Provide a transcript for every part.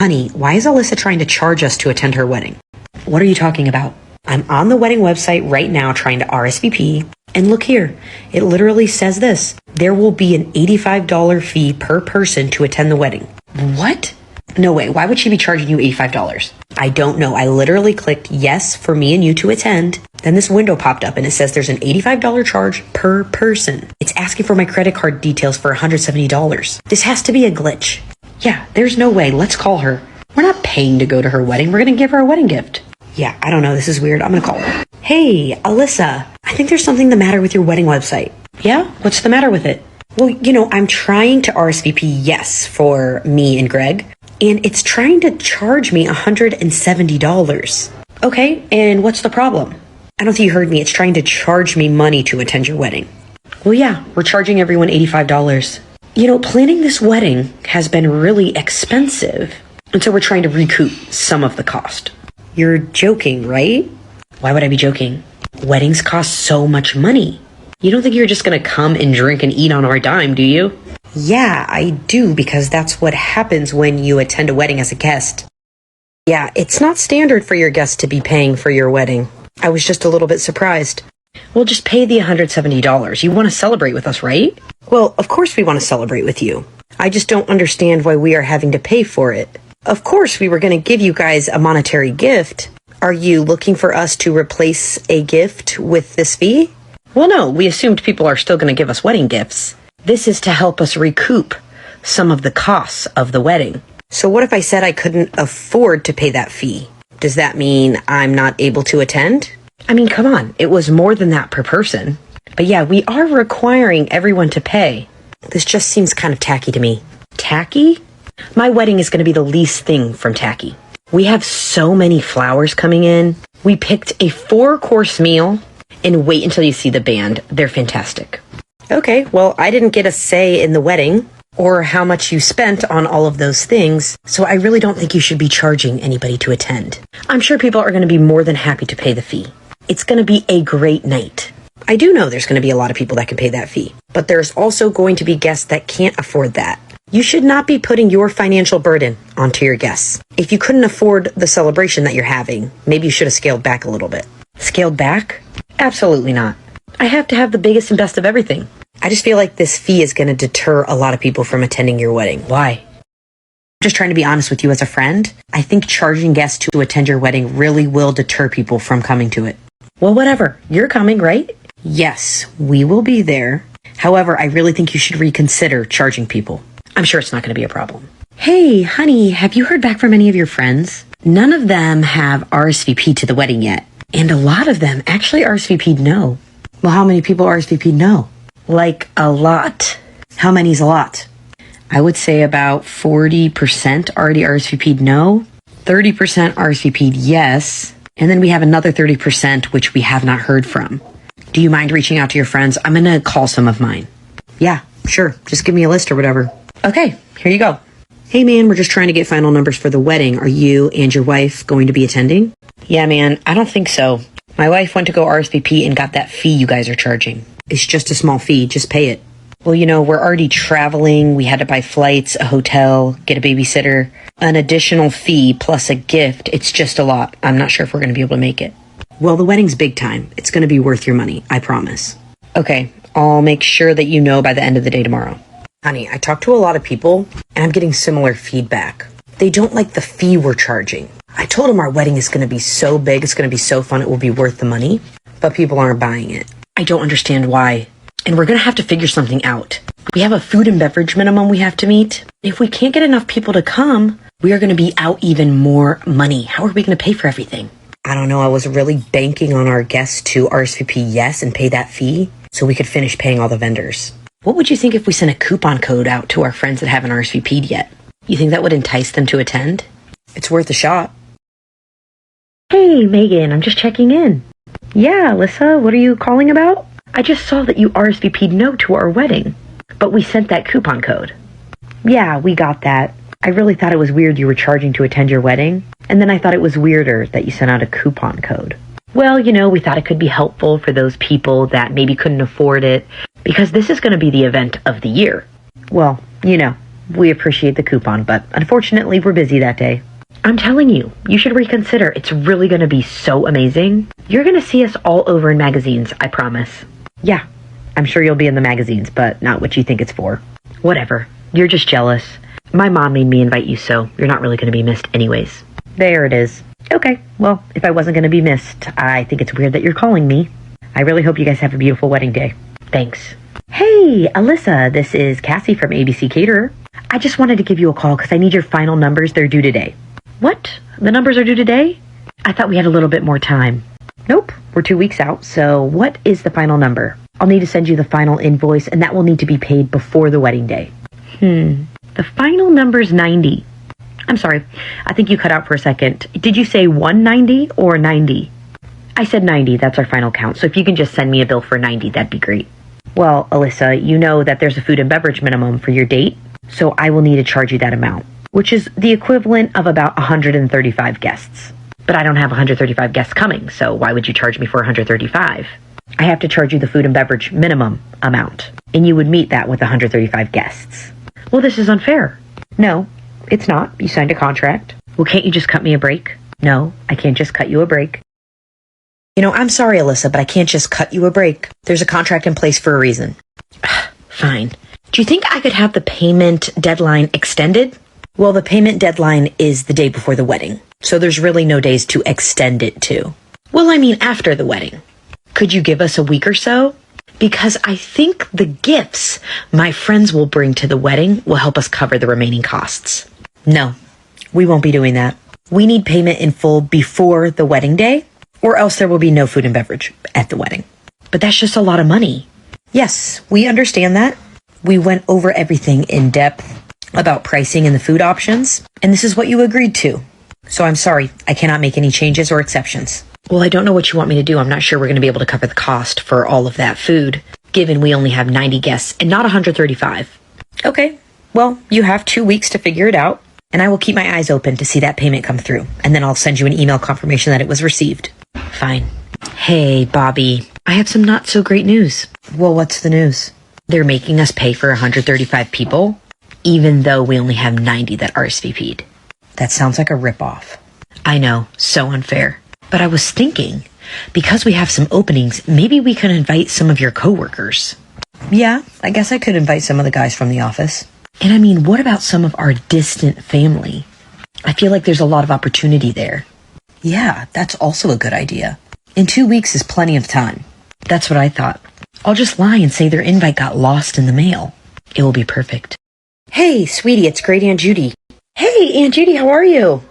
Honey, why is Alyssa trying to charge us to attend her wedding? What are you talking about? I'm on the wedding website right now trying to RSVP. And look here, it literally says this. There will be an $85 fee per person to attend the wedding. What? No way. Why would she be charging you $85? I don't know. I literally clicked yes for me and you to attend. Then this window popped up and it says there's an $85 charge per person. It's asking for my credit card details for $170. This has to be a glitch. Yeah, there's no way. Let's call her. We're not paying to go to her wedding. We're going to give her a wedding gift. Yeah, I don't know. This is weird. I'm going to call her. Hey, Alyssa, I think there's something the matter with your wedding website. Yeah? What's the matter with it? Well, I'm trying to RSVP yes for me and Greg, and it's trying to charge me $170. Okay, and what's the problem? I don't think you heard me. It's trying to charge me money to attend your wedding. Well, yeah, we're charging everyone $85. Planning this wedding has been really expensive, and so we're trying to recoup some of the cost. You're joking, right? Why would I be joking? Weddings cost so much money. You don't think you're just going to come and drink and eat on our dime, do you? Yeah, I do, because that's what happens when you attend a wedding as a guest. Yeah, it's not standard for your guests to be paying for your wedding. I was just a little bit surprised. Well, just pay the $170. You want to celebrate with us, right? Well, of course we want to celebrate with you. I just don't understand why we are having to pay for it. Of course we were going to give you guys a monetary gift. Are you looking for us to replace a gift with this fee? Well, no, we assumed people are still going to give us wedding gifts. This is to help us recoup some of the costs of the wedding. So what if I said I couldn't afford to pay that fee? Does that mean I'm not able to attend? I mean, come on, it was more than that per person. But yeah, we are requiring everyone to pay. This just seems kind of tacky to me. Tacky? My wedding is going to be the least thing from tacky. We have so many flowers coming in. We picked a 4-course meal, and wait until you see the band. They're fantastic. Okay, well, I didn't get a say in the wedding or how much you spent on all of those things, so I really don't think you should be charging anybody to attend. I'm sure people are going to be more than happy to pay the fee. It's going to be a great night. I do know there's going to be a lot of people that can pay that fee, but there's also going to be guests that can't afford that. You should not be putting your financial burden onto your guests. If you couldn't afford the celebration that you're having, maybe you should have scaled back a little bit. Scaled back? Absolutely not. I have to have the biggest and best of everything. I just feel like this fee is going to deter a lot of people from attending your wedding. Why? I'm just trying to be honest with you as a friend. I think charging guests to attend your wedding really will deter people from coming to it. Well, whatever. You're coming, right? Yes, we will be there. However, I really think you should reconsider charging people. I'm sure it's not going to be a problem. Hey, honey, have you heard back from any of your friends? None of them have RSVP'd to the wedding yet. And a lot of them actually RSVP'd no. Well, how many people RSVP'd no? Like a lot. How many's a lot? I would say about 40% already RSVP'd no, 30% RSVP'd yes, and then we have another 30% which we have not heard from. Do you mind reaching out to your friends? I'm going to call some of mine. Yeah, sure. Just give me a list or whatever. Okay, here you go. Hey man, we're just trying to get final numbers for the wedding. Are you and your wife going to be attending? Yeah man, I don't think so. My wife went to go RSVP and got that fee you guys are charging. It's just a small fee, just pay it. Well, we're already traveling. We had to buy flights, a hotel, get a babysitter, an additional fee plus a gift. It's just a lot. I'm not sure if we're going to be able to make it. Well, the wedding's big time. It's going to be worth your money, I promise. Okay, I'll make sure that you know by the end of the day tomorrow. Honey, I talked to a lot of people, and I'm getting similar feedback. They don't like the fee we're charging. I told them our wedding is going to be so big, it's going to be so fun, it will be worth the money, but people aren't buying it. I don't understand why, and we're going to have to figure something out. We have a food and beverage minimum we have to meet. If we can't get enough people to come, we are going to be out even more money. How are we going to pay for everything? I don't know. I was really banking on our guests to RSVP yes and pay that fee so we could finish paying all the vendors. What would you think if we sent a coupon code out to our friends that haven't RSVP'd yet? You think that would entice them to attend? It's worth a shot. Hey, Megan, I'm just checking in. Yeah, Alyssa, what are you calling about? I just saw that you RSVP'd no to our wedding, but we sent that coupon code. Yeah, we got that. I really thought it was weird you were charging to attend your wedding, and then I thought it was weirder that you sent out a coupon code. Well, we thought it could be helpful for those people that maybe couldn't afford it, because this is going to be the event of the year. Well, We appreciate the coupon, but unfortunately we're busy that day. I'm telling you, you should reconsider. It's really going to be so amazing. You're going to see us all over in magazines, I promise. Yeah, I'm sure you'll be in the magazines, but not what you think it's for. Whatever. You're just jealous. My mom made me invite you, so you're not really going to be missed anyways. There it is. Okay, well, if I wasn't going to be missed, I think it's weird that you're calling me. I really hope you guys have a beautiful wedding day. Thanks. Hey, Alyssa, this is Cassie from ABC Caterer. I just wanted to give you a call because I need your final numbers. They're due today. What? The numbers are due today? I thought we had a little bit more time. Nope, we're 2 weeks out, so what is the final number? I'll need to send you the final invoice, and that will need to be paid before the wedding day. The final number's 90. I'm sorry, I think you cut out for a second. Did you say 190 or 90? I said 90, that's our final count, so if you can just send me a bill for 90, that'd be great. Well, Alyssa, you know that there's a food and beverage minimum for your date, so I will need to charge you that amount, which is the equivalent of about 135 guests. But I don't have 135 guests coming, so why would you charge me for 135? I have to charge you the food and beverage minimum amount, and you would meet that with 135 guests. Well, this is unfair. No, it's not. You signed a contract. Well, can't you just cut me a break? No, I can't just cut you a break. You know, I'm sorry, Alyssa, but I can't just cut you a break. There's a contract in place for a reason. Fine. Do you think I could have the payment deadline extended? Well, the payment deadline is the day before the wedding, so there's really no days to extend it to. Well, I mean after the wedding. Could you give us a week or so? Because I think the gifts my friends will bring to the wedding will help us cover the remaining costs. No, we won't be doing that. We need payment in full before the wedding day, or else there will be no food and beverage at the wedding. But that's just a lot of money. Yes, we understand that. We went over everything in depth about pricing and the food options, and this is what you agreed to. So I'm sorry, I cannot make any changes or exceptions. Well, I don't know what you want me to do. I'm not sure we're going to be able to cover the cost for all of that food, given we only have 90 guests and not 135. Okay, well, you have 2 weeks to figure it out, and I will keep my eyes open to see that payment come through, and then I'll send you an email confirmation that it was received. Fine. Hey, Bobby, I have some not so great news. Well, what's the news? They're making us pay for 135 people, even though we only have 90 that RSVP'd. That sounds like a ripoff. I know, so unfair. But I was thinking, because we have some openings, maybe we could invite some of your coworkers. Yeah, I guess I could invite some of the guys from the office. And I mean, what about some of our distant family? I feel like there's a lot of opportunity there. Yeah, that's also a good idea. In 2 weeks is plenty of time. That's what I thought. I'll just lie and say their invite got lost in the mail. It will be perfect. Hey, sweetie, it's great Aunt Judy. Hey, Aunt Judy, how are you?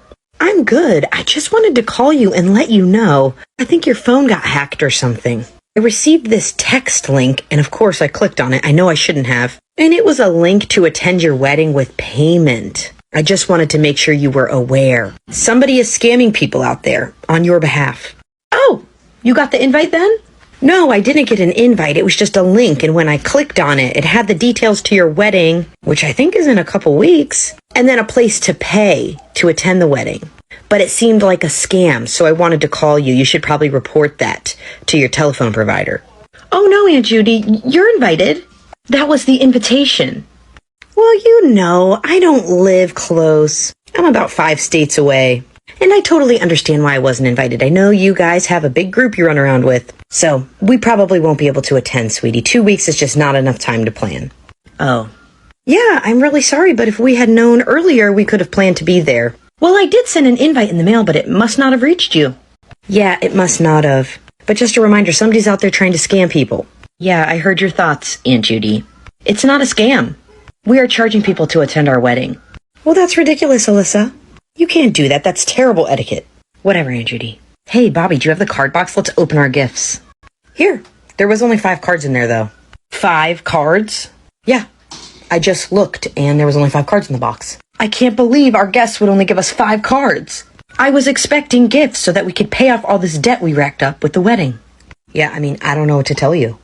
I'm good. I just wanted to call you and let you know. I think your phone got hacked or something. I received this text link, and of course I clicked on it. I know I shouldn't have. And it was a link to attend your wedding with payment. I just wanted to make sure you were aware. Somebody is scamming people out there on your behalf. Oh, you got the invite then? No, I didn't get an invite. It was just a link, and when I clicked on it, it had the details to your wedding, which I think is in a couple weeks, and then a place to pay to attend the wedding. But it seemed like a scam, so I wanted to call you. You should probably report that to your telephone provider. Oh no, Aunt Judy, you're invited. That was the invitation. Well, you know, I don't live close. I'm about 5 states away. And I totally understand why I wasn't invited. I know you guys have a big group you run around with. So, we probably won't be able to attend, sweetie. 2 weeks is just not enough time to plan. Oh. Yeah, I'm really sorry, but if we had known earlier, we could have planned to be there. Well, I did send an invite in the mail, but it must not have reached you. Yeah, it must not have. But just a reminder, somebody's out there trying to scam people. Yeah, I heard your thoughts, Aunt Judy. It's not a scam. We are charging people to attend our wedding. Well, that's ridiculous, Alyssa. You can't do that. That's terrible etiquette. Whatever, Aunt Judy. Hey, Bobby, do you have the card box? Let's open our gifts. Here. There was only 5 cards in there, though. 5 cards? Yeah. I just looked, and there was only 5 cards in the box. I can't believe our guests would only give us 5 cards. I was expecting gifts so that we could pay off all this debt we racked up with the wedding. Yeah, I mean, I don't know what to tell you.